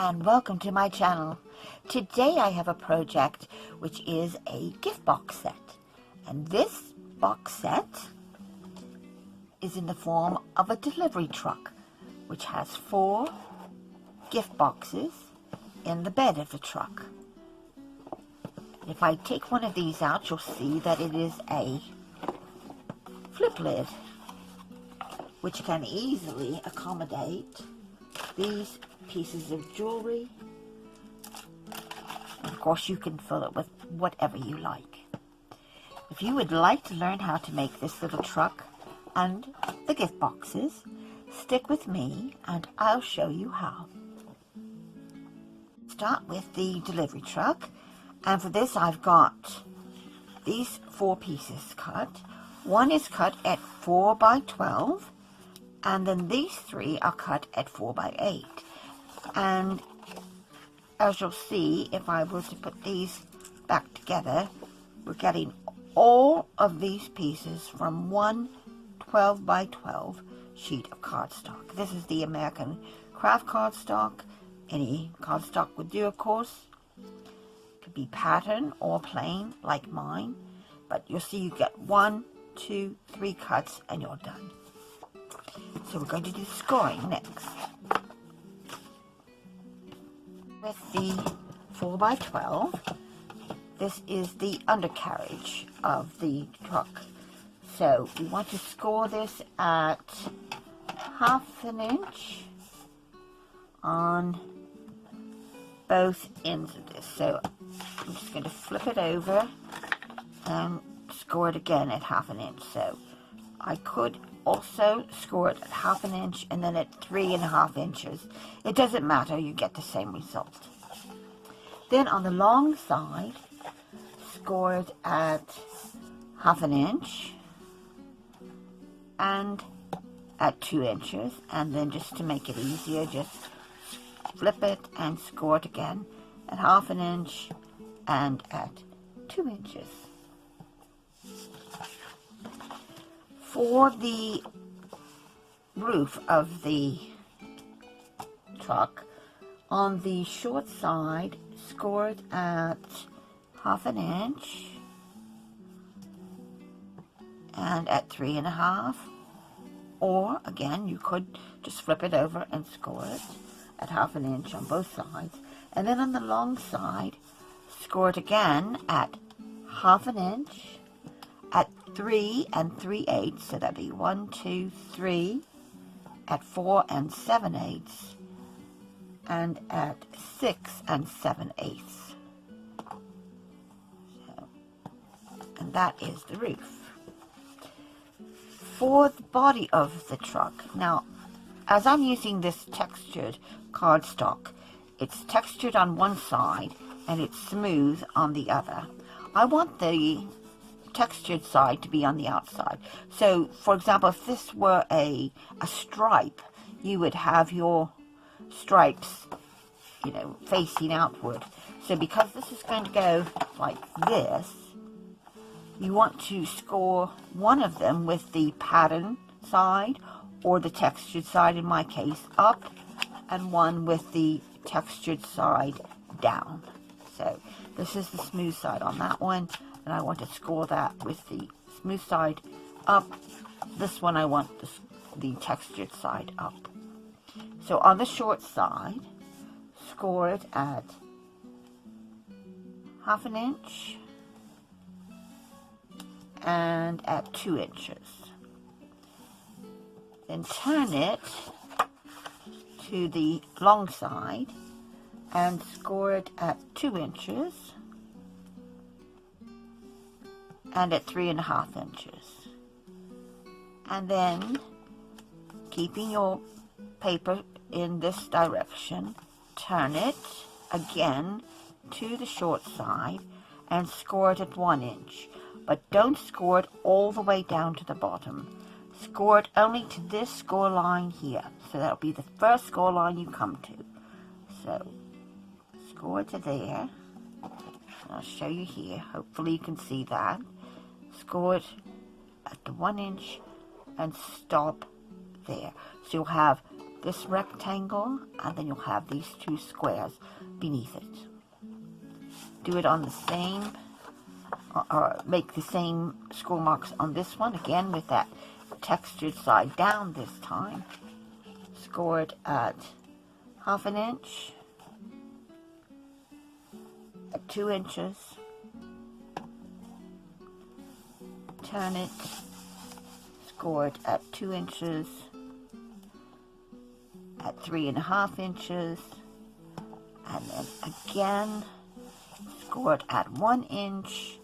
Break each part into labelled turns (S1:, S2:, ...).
S1: and welcome to my channel. Today I have a project which is a gift box set, and this box set is in the form of a delivery truck which has 4 gift boxes in the bed of the truck. If I take one of these out, you'll see that it is a flip lid which can easily accommodate these pieces of jewelry. And of course, you can fill it with whatever you like. If you would like to learn how to make this little truck and the gift boxes, stick with me and I'll show you how. Start with the delivery truck, and for this I've got these 4 pieces cut. One is cut at 4 by 12, and then these 3 are cut at 4 by 8. And as you'll see, if I were to put these back together, we're getting all of these pieces from one 12 by 12 sheet of cardstock. This is the American craft cardstock. Any cardstock would do, of course. It could be pattern or plain like mine, but you'll see you get 1, 2, 3 cuts and you're done. So we're going to do scoring next. With the 4 by 12, this is the undercarriage of the truck. So we want to score this at 1/2 inch on both ends of this. So I'm just going to flip it over and score it again at 1/2 inch. So I could also score it at 1/2 inch and then at 3.5 inches. It doesn't matter, you get the same result. Then on the long side, score it at 1/2 inch and at 2 inches, and then just to make it easier, just flip it and score it again at 1/2 inch and at 2 inches. For the roof of the truck, on the short side, score it at 1/2 inch and at 3.5, or again, you could just flip it over and score it at 1/2 inch on both sides. And then on the long side, score it again at 1/2 inch at 3 3/8, so that'd be 1, 2, 3, at 4 7/8, and at 6 7/8. So, and that is the roof. For the body of the truck, now, as I'm using this textured cardstock, it's textured on one side and it's smooth on the other. I want the textured side to be on the outside. So, for example, if this were a stripe, you would have your stripes, facing outward. So because this is going to go like this, you want to score one of them with the pattern side, or the textured side in my case, up, and one with the textured side down. So this is the smooth side on that one, and I want to score that with the smooth side up. This one I want the textured side up. So on the short side, score it at 1/2 inch and at 2 inches. Then turn it to the long side and score it at 2 inches and at 3.5 inches. And then, keeping your paper in this direction, turn it again to the short side and score it at 1 inch. But don't score it all the way down to the bottom. Score it only to this score line here. So that'll be the first score line you come to. So, score to there. I'll show you here. Hopefully you can see that. Score it at the 1 inch and stop there. So you'll have this rectangle, and then you'll have these two squares beneath it. Do it on the same, or make the same score marks on this one, again with that textured side down this time. Score it at 1/2 inch, at 2 inches, turn it, score it at 2 inches, at 3.5 inches, and then again score it at 1 inch,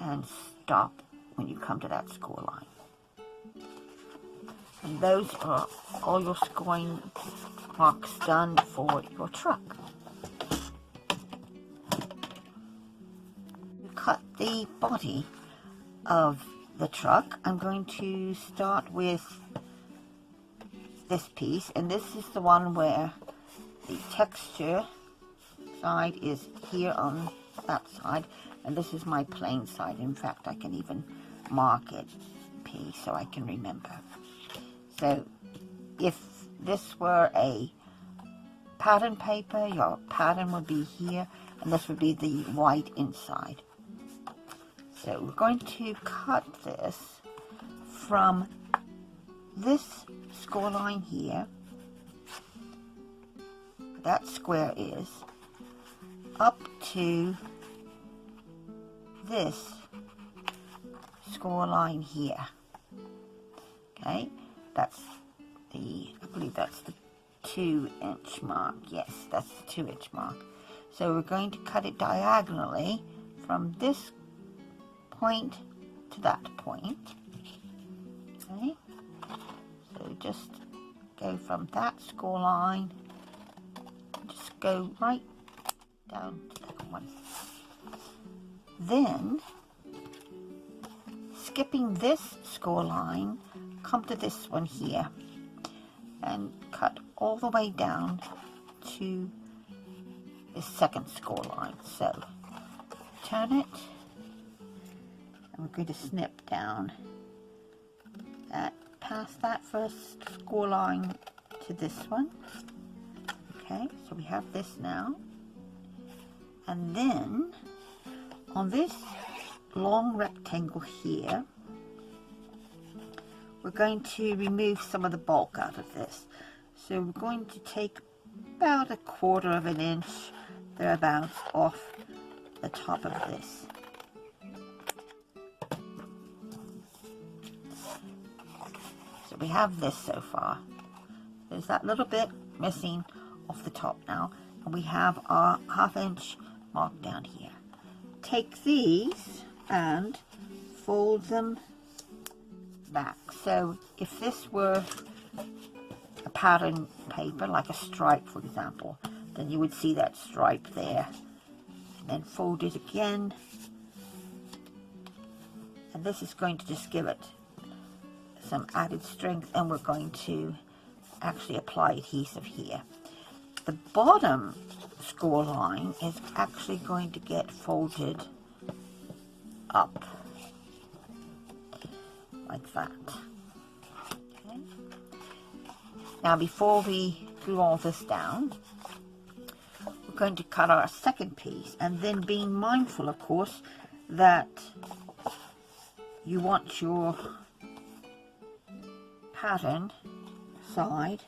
S1: and stop when you come to that score line. And those are all your scoring marks done for your truck. To cut the body of the truck, I'm going to start with this piece, and this is the one where the texture side is here on that side, and this is my plain side. In fact, I can even mark it P so I can remember. So if this were a pattern paper, your pattern would be here, and this would be the white inside. So we're going to cut this from this score line here, that square is, up to this score line here. Okay, that's the, I believe that's the 2-inch mark. Yes, that's the 2-inch mark. So we're going to cut it diagonally from this point to that point. Okay, so just go from that score line, just go right down to that one. Then, skipping this score line, come to this one here and cut all the way down to the second score line. So turn it, and we're going to snip down that past that first score line to this one. Okay, so we have this now, and then on this long rectangle here, we're going to remove some of the bulk out of this. So we're going to take about 1/4 inch, thereabouts, off the top of this. So we have this so far. There's that little bit missing off the top now, and we have our 1/2 inch mark down here. Take these and fold them back. So if this were a pattern paper, like a stripe for example, then you would see that stripe there. And then fold it again, and this is going to just give it some added strength, and we're going to actually apply adhesive here. The bottom score line is actually going to get folded up like that. Okay. Now before we glue all this down, we're going to cut our second piece, and then being mindful, of course, that you want your pattern side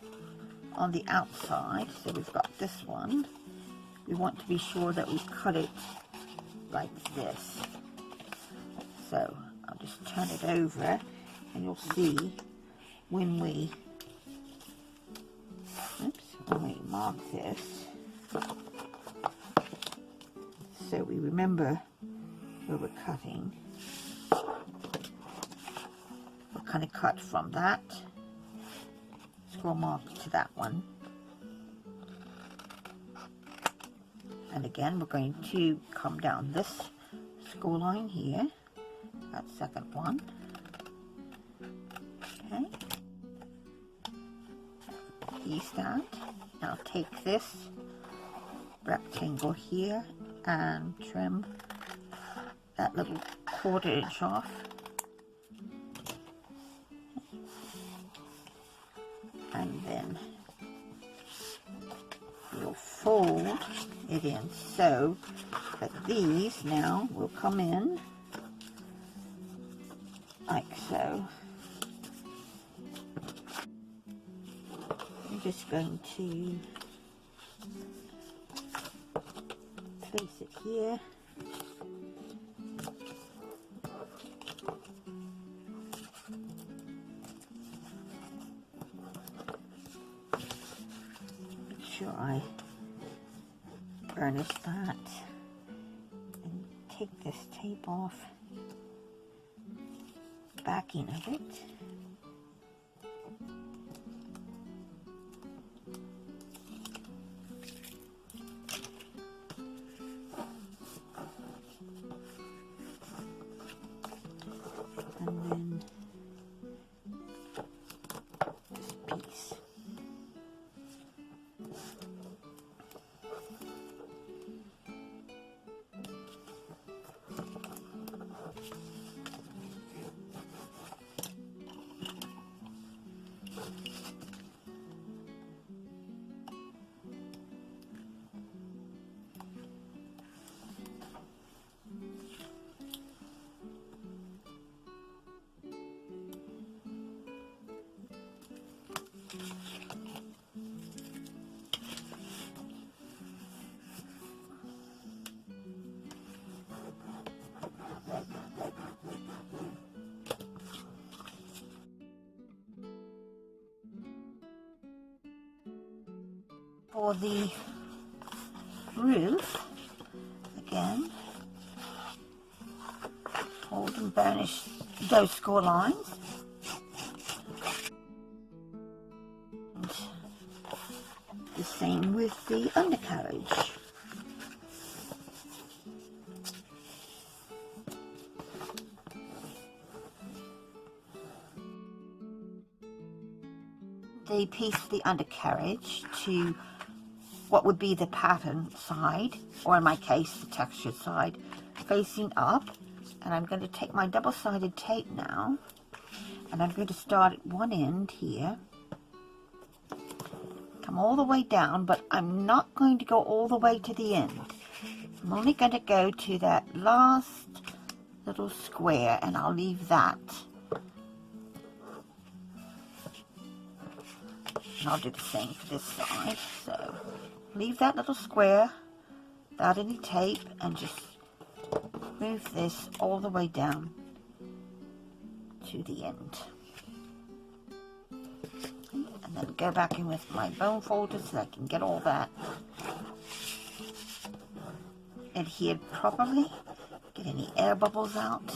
S1: on the outside. So we've got this one. We want to be sure that we cut it like this. So I'll just turn it over, and you'll see when we mark this, so we remember where we're cutting. We'll kind of cut from that score mark to that one, and again we're going to come down this score line here, that second one. Okay, piece that. Now take this rectangle here and trim that little 1/4 inch off. And then we'll fold it in so that these now will come in like so. I'm just going to place it here. Make sure I burnish that and take this tape off backing of it. And then this piece. For the roof, again, fold and burnish those score lines. And the same with the undercarriage. They piece the undercarriage to what would be the pattern side, or in my case the textured side, facing up. And I'm going to take my double-sided tape now, and I'm going to start at one end here, come all the way down, but I'm not going to go all the way to the end. I'm only going to go to that last little square, and I'll leave that. And I'll do the same for this side. So leave that little square without any tape and just move this all the way down to the end. And then go back in with my bone folder so I can get all that adhered properly. Get any air bubbles out.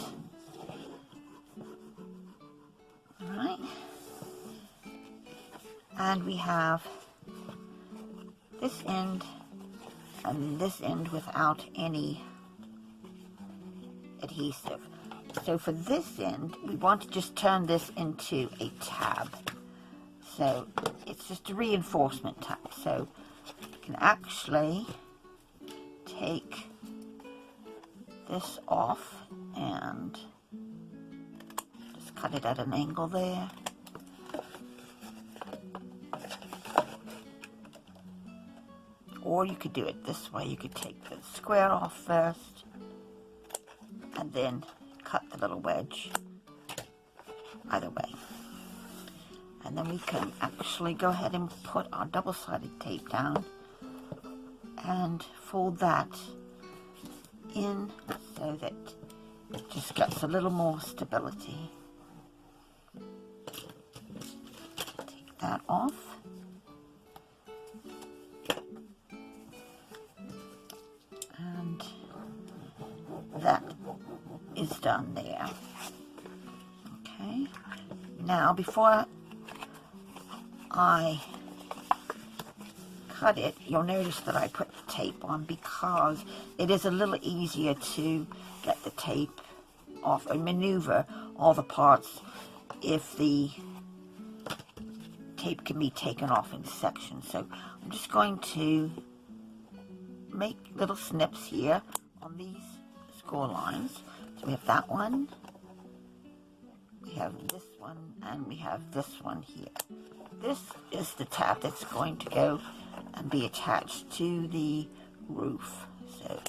S1: Alright. And we have this end and this end without any adhesive. So for this end, we want to just turn this into a tab. So it's just a reinforcement tab. So you can actually take this off and just cut it at an angle there. Or you could do it this way. You could take the square off first and then cut the little wedge. Either way. And then we can actually go ahead and put our double-sided tape down and fold that in so that it just gets a little more stability. Take that off. And that is done there. Okay. Now, before I cut it, you'll notice that I put the tape on because it is a little easier to get the tape off and maneuver all the parts if the tape can be taken off in sections. So I'm just going to make little snips here on these score lines. So we have that one, we have this one, and we have this one here. This is the tab that's going to go and be attached to the roof. So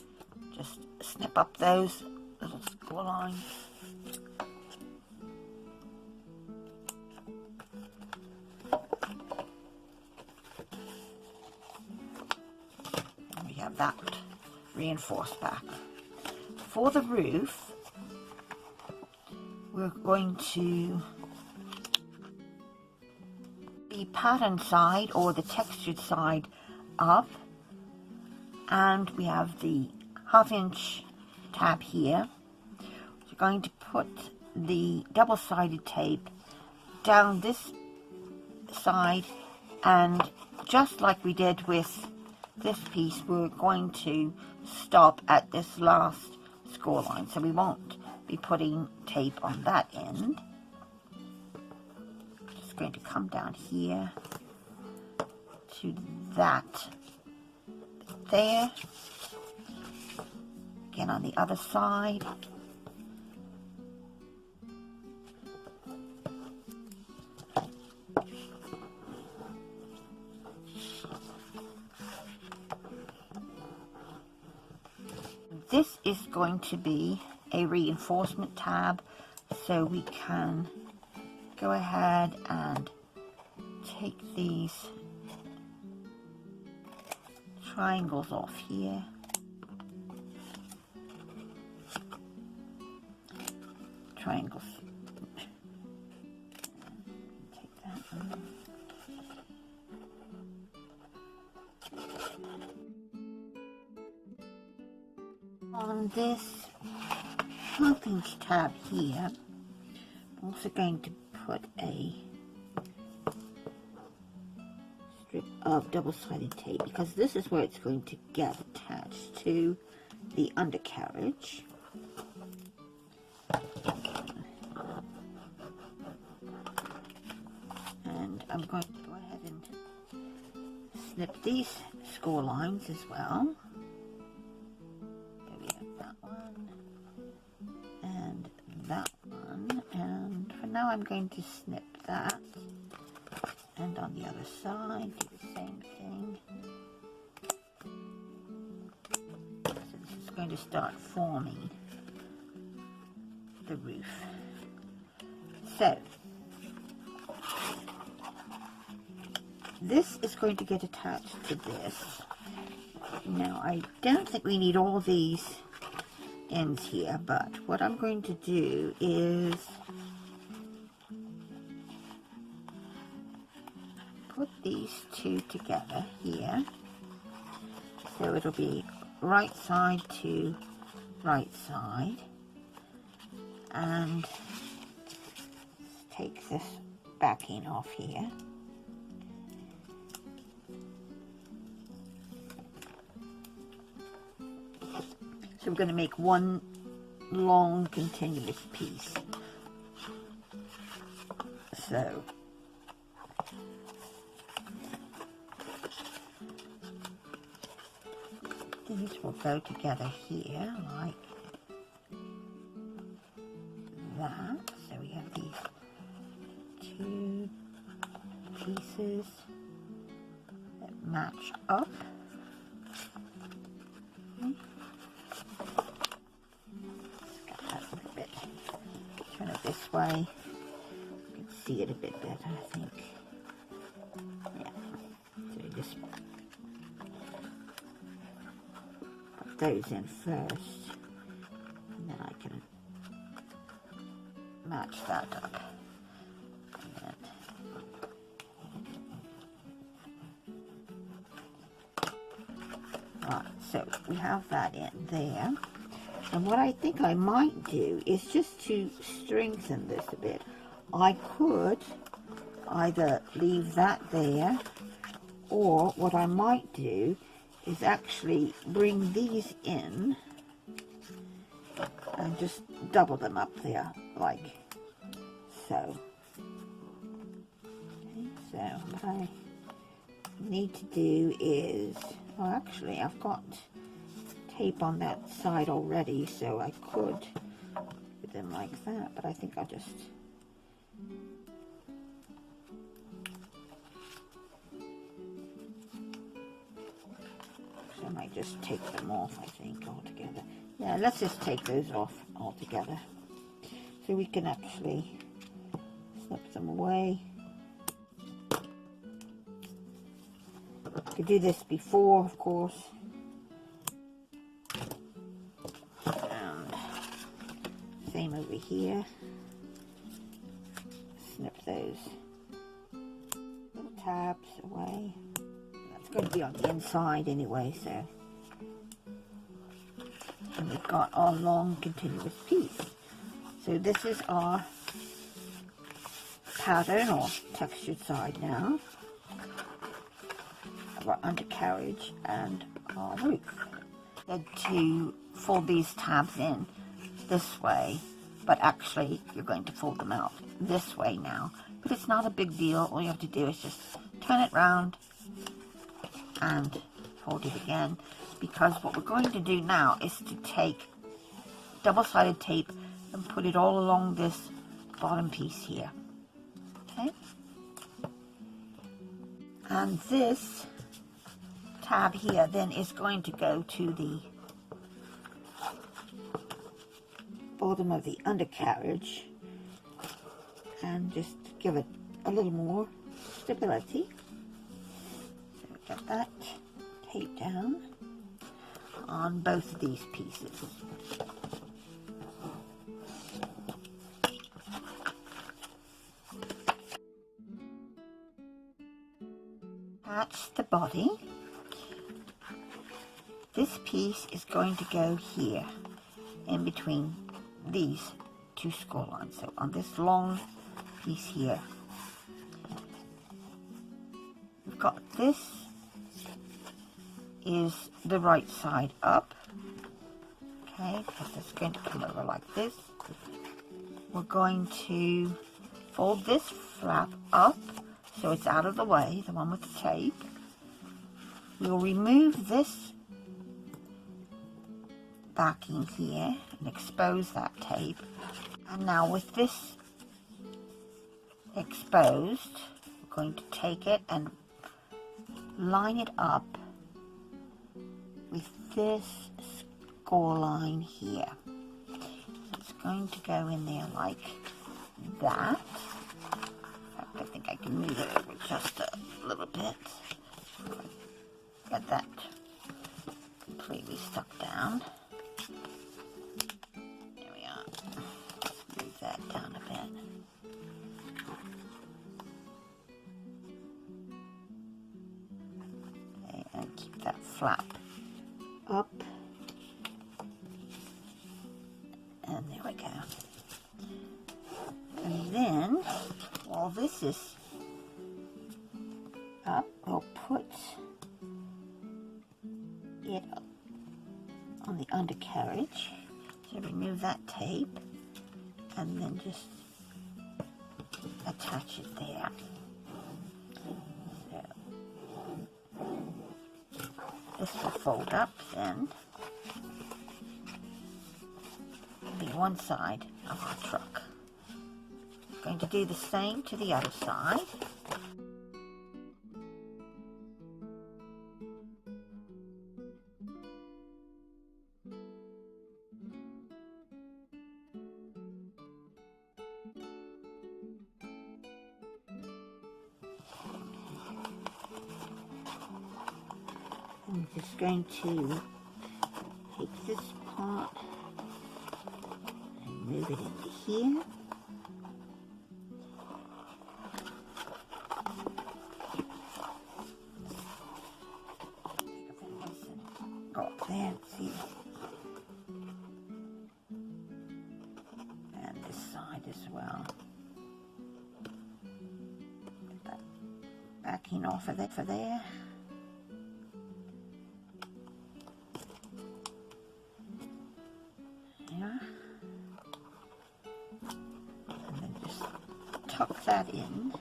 S1: just snip up those little score lines. And we have that reinforced back. For the roof, we're going to the pattern side or the textured side up, and we have the 1/2 inch tab here. We're going to put the double-sided tape down this side, and just like we did with this piece, we're going to stop at this last score line, so we won't be putting tape on that end. Just going to come down here to that there. Again on the other side. This is going to be a reinforcement tab, so we can go ahead and take these triangles off here. Triangles. Take that one. On this 1/2 inch tab here, I'm also going to put a strip of double-sided tape, because this is where it's going to get attached to the undercarriage. And I'm going to go ahead and snip these score lines as well. There we have that one and that one, and for now I'm going to snip that, and on the other side do the same thing. So this is going to start forming the roof. So this is going to get attached to this. Now I don't think we need all these ends here, but what I'm going to do is put these two together here, so it'll be right side to right side, and take this backing off here. So we're going to make one long continuous piece. So these will go together here like that. So we have these two pieces that match up. This way, you can see it a bit better, I think. Yeah, so we just put those in first, and then I can match that up. And then, right, so we have that in there. And what I think I might do is just to strengthen this a bit. I could either leave that there, or what I might do is actually bring these in and just double them up there, like so. Okay, so what I need to do is, well, actually I've got tape on that side already, so I could do them like that, but I think I'll just just take them off, I think, altogether. Yeah, let's just take those off altogether. So we can actually snip them away. Could do this before, of course. And same over here. Snip those little tabs away. That's going to be on the inside anyway, so. And we've got our long continuous piece. So this is our pattern or textured side now. Our undercarriage and our roof. To fold these tabs in this way, but actually you're going to fold them out this way now. But it's not a big deal. All you have to do is just turn it round and fold it again, because what we're going to do now is to take double-sided tape and put it all along this bottom piece here. Okay? And this tab here then is going to go to the bottom of the undercarriage and just give it a little more stability. So we get that tape down on both of these pieces. Attach the body. This piece is going to go here in between these two score lines. So on this long piece here, we've got this is the right side up. Okay, because it's going to come over like this. We're going to fold this flap up so it's out of the way, the one with the tape. We'll remove this backing here and expose that tape. And now with this exposed, we're going to take it and line it up with this score line here. It's going to go in there like that. In fact, I think I can move it over just a little bit. Get that completely stuck down. There we are. Let's move that down a bit. Okay, and keep that flap up. And there we go. And then, while this is up, we'll put it on the undercarriage. So remove that tape and then just attach it there. So this will fold up then. Be one side of our truck. Going to do the same to the other side. I'm just going to take this part and move it into here. Go up there, see. And this side as well. Get that backing off of it for there. And then just tuck that in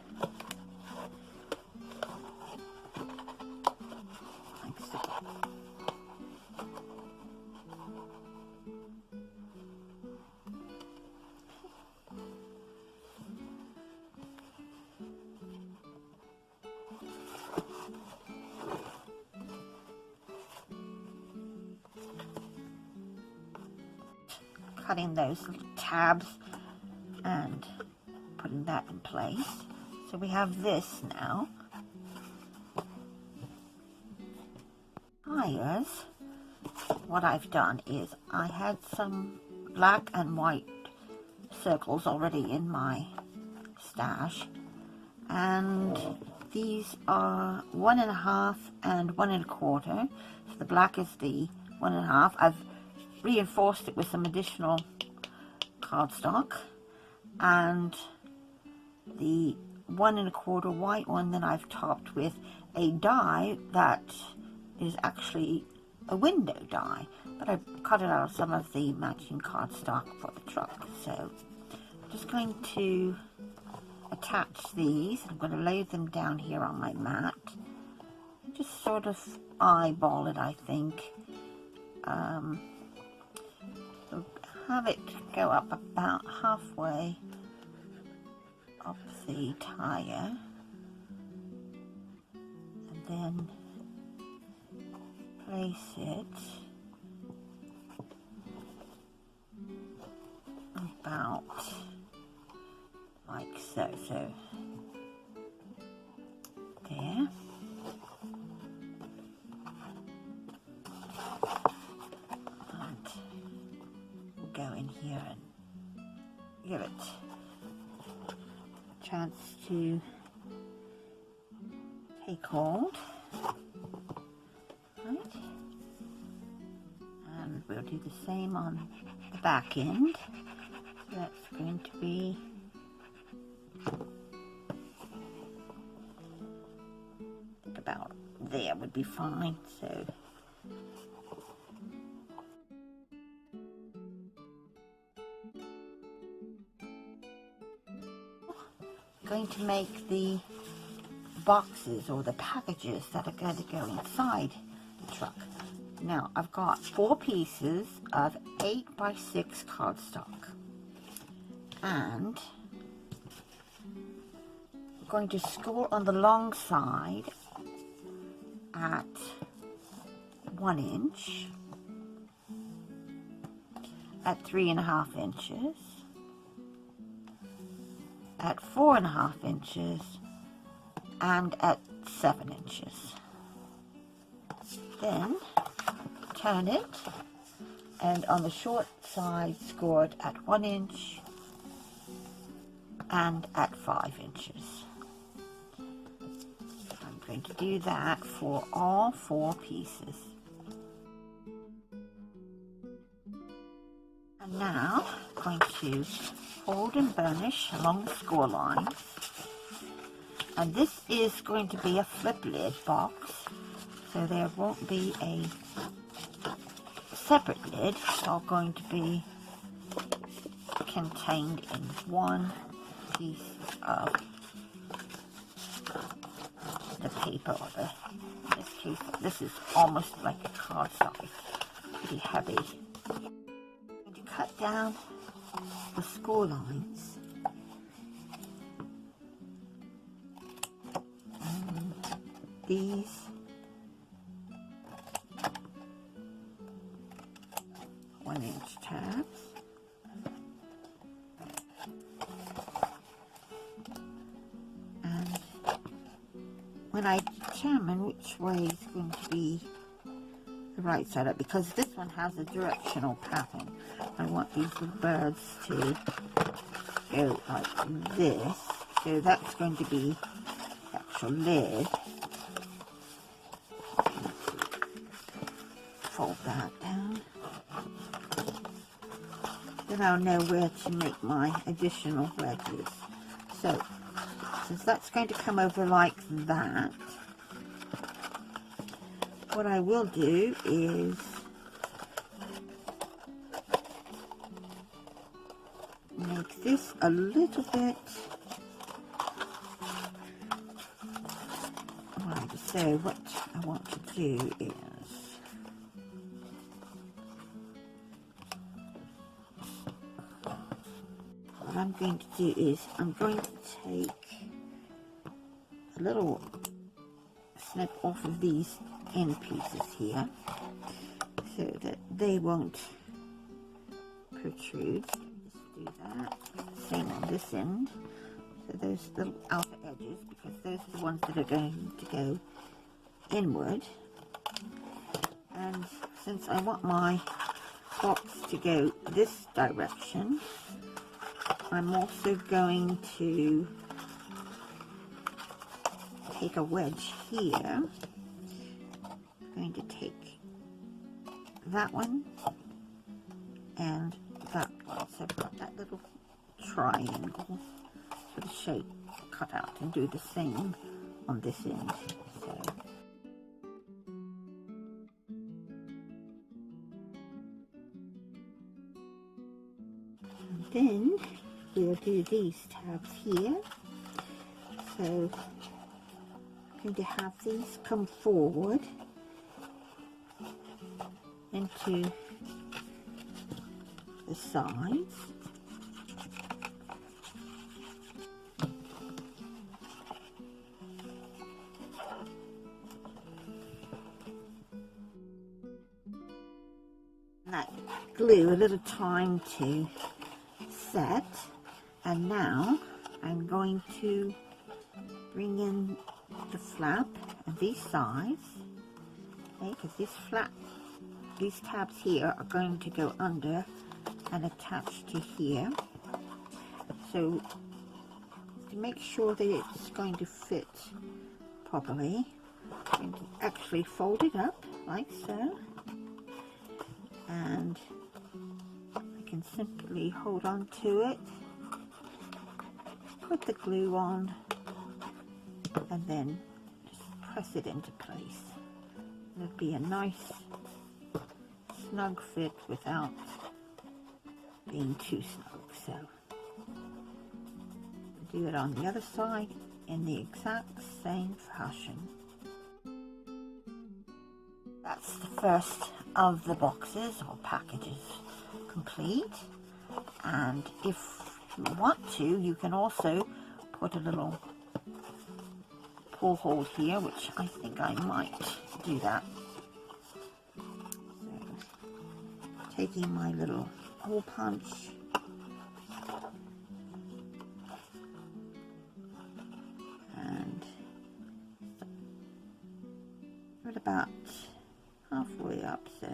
S1: like so. cutting those little tabs and putting that in place. So we have this now. Tires, what I've done is I had some black and white circles already in my stash, and these are 1.5 and 1.25. So the black is the 1.5. I've reinforced it with some additional cardstock, and the 1.25 white one that I've topped with a die that is actually a window die, but I cut it out of some of the matching cardstock for the truck. So I'm just going to attach these. I'm going to lay them down here on my mat and just sort of eyeball it, I think. So have it go up about halfway up the tire, and then place it about like so. So there. And we'll go in here and give it a chance to take hold. Right. And we'll do the same on the back end. So that's going to be about there would be fine. So I'm going to make the boxes or the packages that are going to go inside the truck. Now I've got 4 pieces of 8x6 cardstock, and I'm going to score on the long side at 1 inch, at 3.5 inches, at 4.5 inches, and at 7 inches. Then turn it, and on the short side scored at 1 inch and at 5 inches. I'm going to do that for all 4 pieces. And now I'm going to fold and burnish along the score lines. And this is going to be a flip lid box, so there won't be a separate lid. It's all going to be contained in one piece of the paper, or in this case, this is almost like a cardstock. It's pretty heavy. I'm going to cut down the score lines. And these one-inch tabs. And when I determine which way is going to be the right side up, because this one has a directional pattern, I want these little birds to go like this. So that's going to be the actual lid. Fold that down. Then I'll know where to make my additional wedges. So, since that's going to come over like that, what I will do is make this a little bit right. So what I want to do is I'm going to do is I'm going to take a little snip off of these end pieces here so that they won't protrudes. Just do that. Same on this end. So those little outer edges, because those are the ones that are going to go inward. And since I want my box to go this direction, I'm also going to take a wedge here. I'm going to take that one and that one. So I've got that little triangle sort of shape cut out, and do the same on this end. So and then we'll do these tabs here. So I'm going to have these come forward into the sides. That glue a little time to set, and now I'm going to bring in the flap and these sides, okay, because these tabs here are going to go under and attach to here. So to make sure that it's going to fit properly, I'm going to actually fold it up like so, and I can simply hold on to it, put the glue on, and then just press it into place. It'll be a nice snug fit without being too snug. So do it on the other side in the exact same fashion. That's the first of the boxes or packages complete, and if you want to, you can also put a little pull hold here, which I think I might do that. So, taking my little hole punch and put about halfway up, so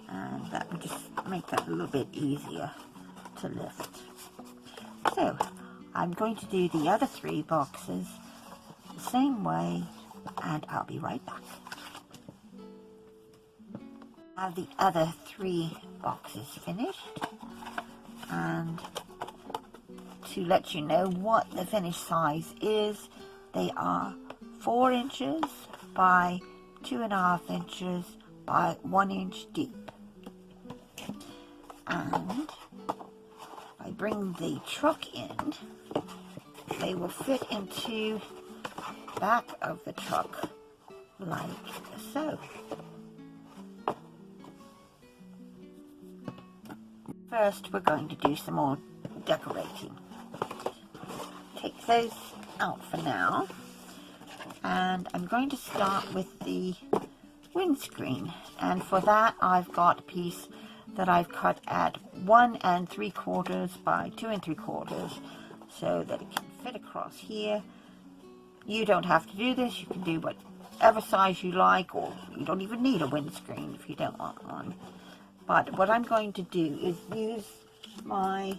S1: and that would just make that a little bit easier to lift. So I'm going to do the other 3 boxes the same way, and I'll be right back. I have the other 3 boxes finished, and to let you know what the finished size is, they are 4 inches by 2.5 inches by 1 inch deep. And if I bring the truck in, they will fit into the back of the truck like so. First, we're going to do some more decorating. Take those out for now, and I'm going to start with the windscreen, and for that I've got a piece that I've cut at 1 3/4 by 2 3/4 so that it can fit across here. You don't have to do this, you can do whatever size you like, or you don't even need a windscreen if you don't want one. But what I'm going to do is use my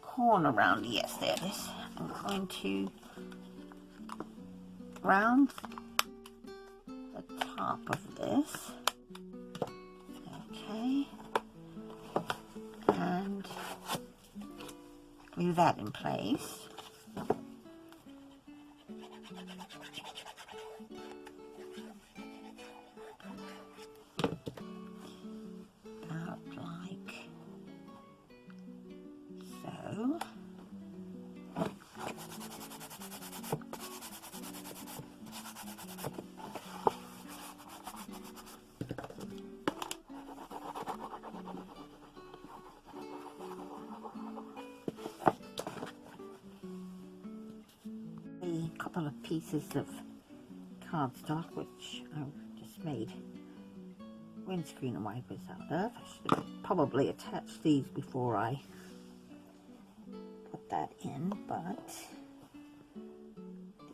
S1: corner round, yes, there it is. I'm going to round the top of this, okay, and glue that in place. About like so. pieces of cardstock, which I've just made windscreen wipers out of. I should have probably attached these before I put that in, but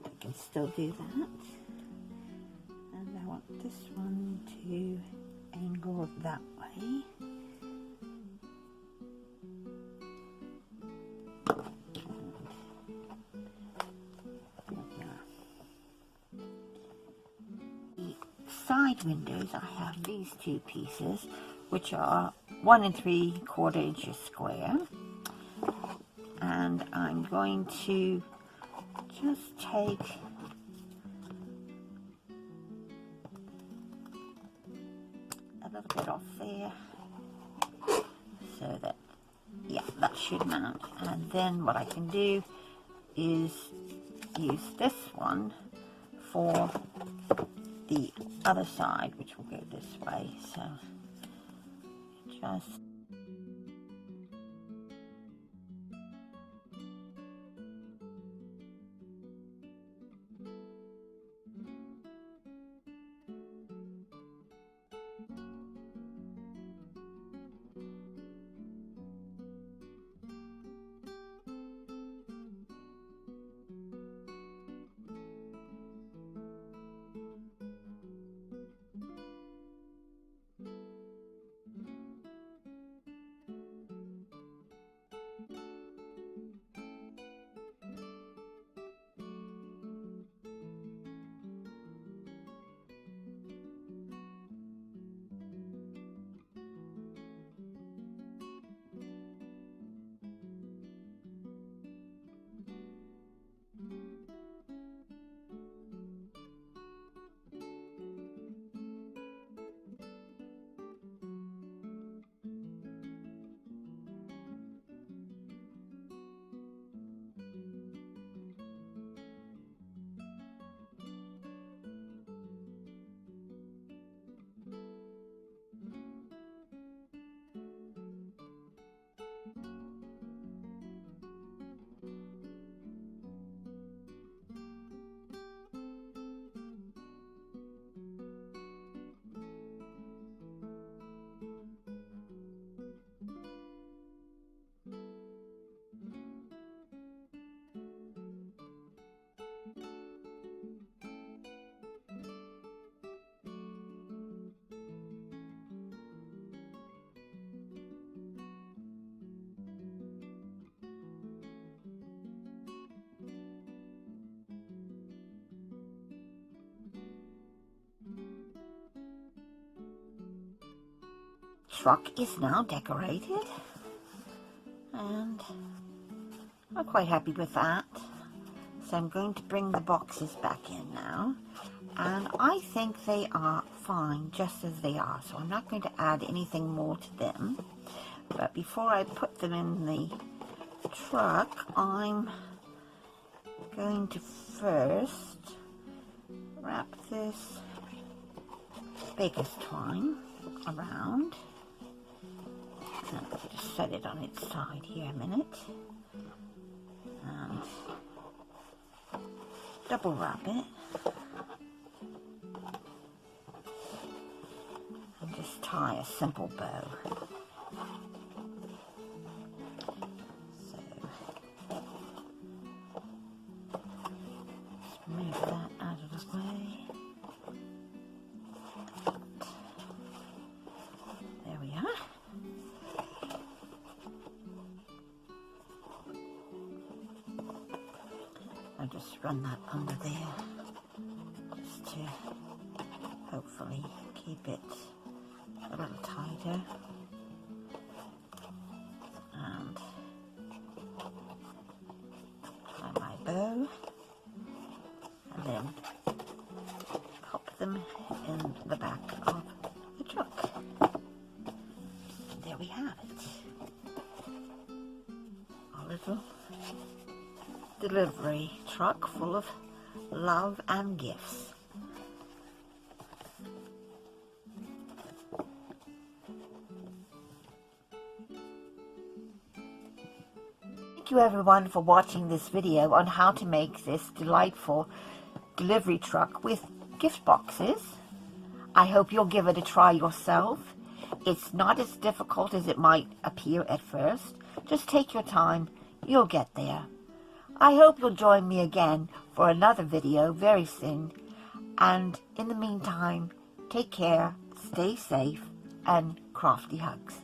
S1: I can still do that. And I want this one to angle that way. Side windows, I have these two pieces, which are 1 3/4 inches square, and I'm going to just take a little bit off there, so that, yeah, that should mount. And then what I can do is use this one for the other side, which will go this way. So just truck is now decorated, and I'm quite happy with that. So I'm going to bring the boxes back in now, and I think they are fine just as they are, so I'm not going to add anything more to them. But before I put them in the truck, I'm going to first wrap this baker's twine around. I'll just set it on its side here a minute, and double wrap it, and just tie a simple bow. So just move that out of the way. There we are. I'll just run that under there, just to hopefully keep it a little tighter. And tie my bow, and then pop them in the back of the truck. And there we have it. Our little delivery truck full of love and gifts. Thank you everyone for watching this video on how to make this delightful delivery truck with gift boxes. I hope you'll give it a try yourself. It's not as difficult as it might appear at first. Just take your time. You'll get there. I hope you'll join me again for another video very soon. And in the meantime, take care, stay safe, and crafty hugs.